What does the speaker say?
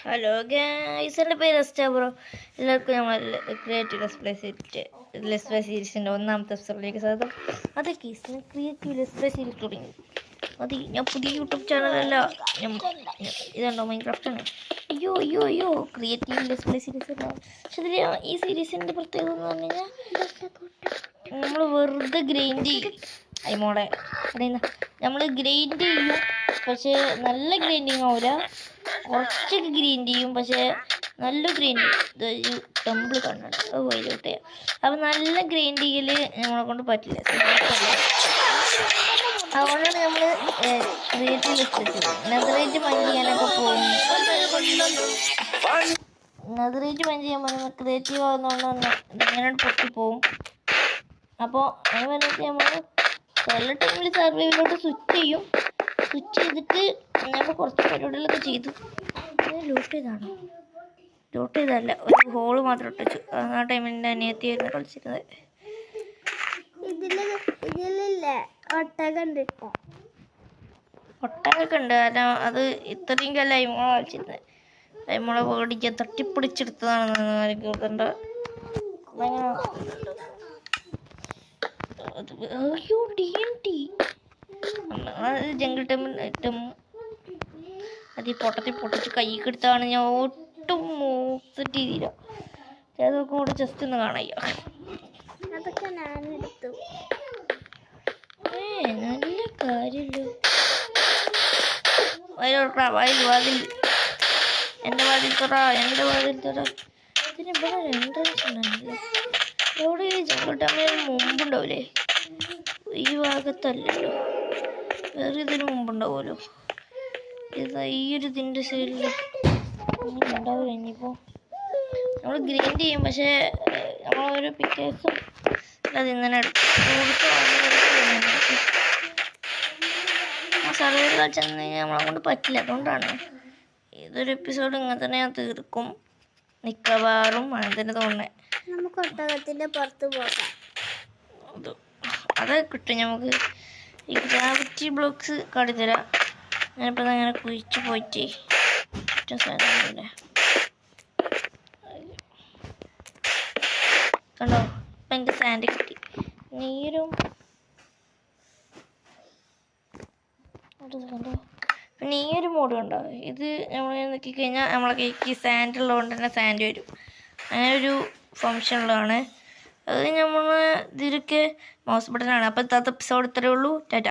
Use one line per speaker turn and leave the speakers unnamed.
Hello guys, എൻ്റെ പേര് എസ്റ്റാബ്രോ. എല്ലാവർക്കും നമ്മൾ ക്രിയേറ്റീവ് ലെസ് പ്ലേ സീരീസിൻ്റെ ഒന്നാമത്തെ എപ്പിസോഡിലേക്ക് സ്വാഗതം. അത് കേസിന് ക്രിയേറ്റീവ് ലെസ് പ്ലേ സീരീസ് തുടങ്ങി. അത് ഞാൻ പുതിയ യൂട്യൂബ് ചാനലല്ല, ഇതുണ്ടോ മൈൻക്രാഫ്റ്റാണ്. അയ്യോ ക്രിയേറ്റീവ് ലെസ് പ്ലേ സീരീസ് അല്ല. പക്ഷെ ഇതിൽ ഈ സീരീസിൻ്റെ പ്രത്യേകത എന്ന് പറഞ്ഞു കഴിഞ്ഞാൽ നമ്മൾ വെറുതെ ഗ്രൈൻഡ് ചെയ്യും. അയ്മോടെ നമ്മൾ ഗ്രൈൻഡ് ചെയ്യും, പക്ഷേ നല്ല ഗ്രൈൻഡിങ് ആവില്ല. കുറച്ചൊക്കെ ഗ്രൈൻഡ് ചെയ്യും, പക്ഷേ നല്ല ഗ്രൈൻഡ് ചെയ്യും. ടെമ്പിൾ കണ്ണാണ് അത് വൈകിട്ടേ. അപ്പം നല്ല ഗ്രൈൻഡ് ചെയ്യൽ നമ്മളെ കൊണ്ട് പറ്റില്ല. അതുകൊണ്ടാണ് നമ്മൾ ക്രിയേറ്റീവ് ലിസ്റ്റ് നെതറേറ്റ് മൈൻഡ് ചെയ്യാനൊക്കെ പോകും. നെതറേറ്റ് മൈൻഡ് ചെയ്യാൻ പറയുമ്പോൾ ക്രിയേറ്റീവ് ആകുന്നതുകൊണ്ട് ഇങ്ങനെ പൊട്ടിപ്പോവും. അപ്പോൾ അതിന് വേണ്ടിയിട്ട് നമ്മൾ ചില ടൈമിൽ സർവൈവിലോട്ട് സ്വിച്ച് ചെയ്യും. സ്വിച്ച് ചെയ്തിട്ട് ഞങ്ങൾ കുറച്ച് പരിപാടികളൊക്കെ ചെയ്തു. ലൂട്ട് ചെയ്തല്ല, ഒരു ഹോള് മാത്രം ഇട്ടു. ആ ടൈമിൽ എൻ്റെ അനിയത്തിയായിരുന്നു കളിച്ചിരുന്നത്. ഒട്ടകൊക്കെ ഉണ്ട്, കാരണം അത് ഇത്രയും കാലം അയിമോളെ കളിച്ചിരുന്നത്. അയിമോളെ പേടിക്കാൻ തട്ടിപ്പിടിച്ചെടുത്തതാണെന്ന് എനിക്ക് ഓർക്കണ്ട. അയ്യോ TNT ജംഗിൾ ടെം അത് ഈ പൊട്ടിച്ച് കൈക്ക് എടുത്താണ്. ഞാൻ ഒട്ടും മൂത്തിട്ട് തീരാ. അതൊക്കെ കൂടെ ജസ്റ്റ് ഒന്ന് കാണയ്യ. നല്ല കാര്യല്ലോ. വാതിൽ എൻ്റെ വാതിൽ തുറ. ഇതിന് ഇവിടെ എൻട്രൻസ് ഉണ്ടായിരുന്നില്ല. എവിടെ ഈ ജംഗിൾ ടെമ്മിന് മുമ്പുണ്ടാവില്ലേ? ഈ ഭാഗത്തല്ലല്ലോ, വേറെ ഇതിന് മുമ്പുണ്ടാവുമല്ലോ. ഇത് ഈ ഒരു ഇതിൻ്റെ സൈഡിൽ ഉണ്ടാവില്ല. ഇനിയിപ്പോൾ നമ്മൾ ഗ്രൈൻഡ് ചെയ്യും, പക്ഷേ നമ്മളൊരു പിക്കേഴ്സും അതിങ്ങനെ സർവൈവൽ കളിച്ചെന്ന് കഴിഞ്ഞാൽ നമ്മളെ കൊണ്ട് പറ്റില്ല. അതുകൊണ്ടാണ് ഇതൊരു എപ്പിസോഡ് ഇങ്ങനെ തന്നെ ഞാൻ തീർക്കും മിക്കവാറും. അങ്ങനെ തന്നെ തോന്നണേ.
നമുക്ക് ഒട്ടകത്തിൻ്റെ പുറത്ത് പോകാം.
അതൊക്കെ കിട്ടും നമുക്ക്. ഈ ഗ്രാവിറ്റി ബ്ലോക്സ് കാട്ടിത്തരാം. ഞാനിപ്പോൾ അങ്ങനെ കുഴിച്ച് പോയിട്ട് ഏറ്റവും സാധനമില്ലേ കണ്ടോ. ഇപ്പം എനിക്ക് സാൻഡ് കിട്ടി. നീരും കണ്ടോ. പിന്നെ ഈ ഒരു മോഡ് കണ്ടോ, ഇത് നമ്മൾ നോക്കിക്കഴിഞ്ഞാൽ നമ്മളെ കൈക്ക് സാൻഡ് ഉള്ളതുകൊണ്ട് തന്നെ സാൻഡ് വരും. അങ്ങനെ ഒരു ഫങ്ഷൻ ഉള്ളതാണ്. അത് നമ്മൾ ഇതിലൊക്കെ മൗസ് ബട്ടനാണ്. അപ്പോൾ ഇന്നത്തെ എപ്പിസോഡ് ഇത്രയേ ഉള്ളൂ. ടാറ്റ.